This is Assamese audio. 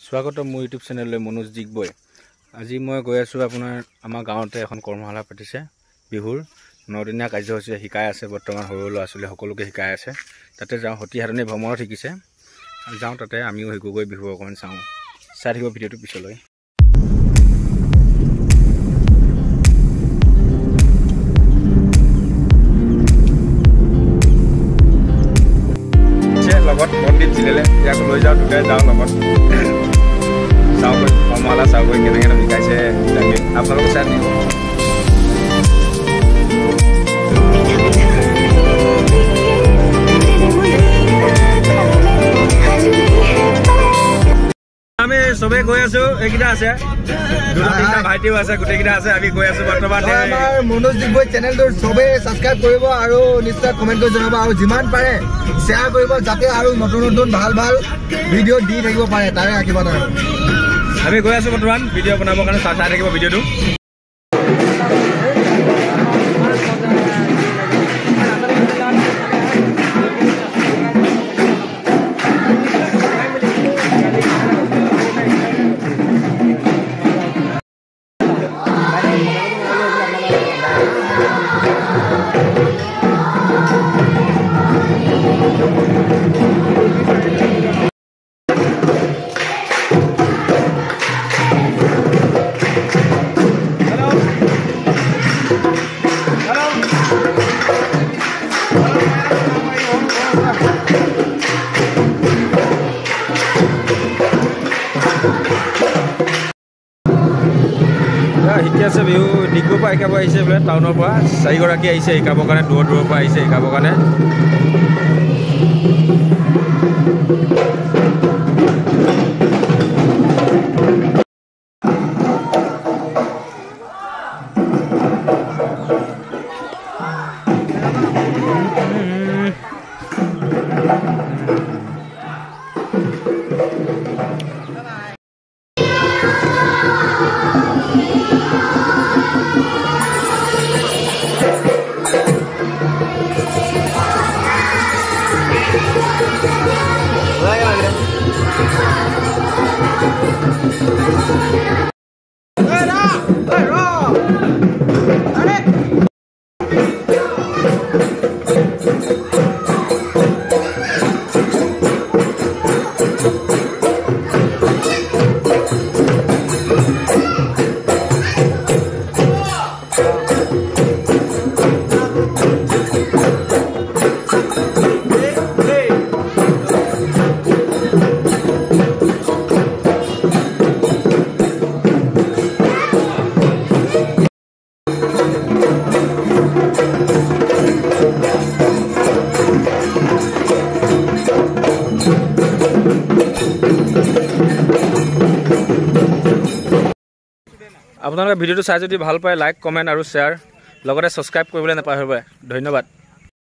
স্বাগতম মোৰ ইউটিউব চেনেললৈ মনোজ দিগবৈ। আজি মই গৈ আছোঁ আপোনাৰ আমাৰ গাঁৱতে এখন কৰ্মশালা পাতিছে বিহুৰ 9দিনীয়া কাৰ্যসূচী শিকাই আছে। বৰ্তমান সৰু ল'ৰা ছোৱালী সকলোকে শিকাই আছে। তাতে যাওঁ, সতীসাধনী ভ্ৰমণত শিকিছে। যাওঁ তাতে আমিও শিকোগৈ, বিহু অকণমান চাওঁ। চাই থাকিব ভিডিঅ'টো পিছলৈ। লগত মন্দিৰ জিলেলে ইয়াক লৈ যাওঁ, দুটাই যাওঁ লগত চাওঁগৈ, কৰ্মশালা চাওঁগৈ কেনেকৈ শিকাইছে আপোনালোকে চাই দিব। আমি চবেই গৈ আছো, এইকেইটা আছে, দুটা ভাইটিও আছে, গোটেইকেইটা আছে। আমি গৈ আছো বৰ্তমান আমাৰ মনোজ দিগবৈ চেনেলটো চবেই ছাবস্ক্ৰাইব কৰিব আৰু নিশ্চয় কমেণ্ট কৰি জনাব আৰু যিমান পাৰে শ্বেয়াৰ কৰিব, যাতে আৰু নতুন নতুন ভাল ভাল ভিডিঅ' দি থাকিব পাৰে, তাৰে আশীৰ্বাদ। আৰু আমি গৈ আছো বৰ্তমান ভিডিঅ' বনাবৰ কাৰণে। চাই থাকিব ভিডিঅ'টো। শিকি আছে বিহু। ডিগবৈৰ পৰা শিকাব আহিছে বোলে, টাউনৰ পৰা 4গৰাকী আহিছে শিকাবৰ কাৰণে, দূৰৰ পৰা আহিছে শিকাবৰ কাৰণে। আপোনালোকে ভিডিঅ'টো চাই যদি ভাল পায়, লাইক, কমেণ্ট আৰু শ্বেয়াৰ, লগতে ছাবস্ক্ৰাইব কৰিবলৈ নাপাহৰিব। ধন্যবাদ।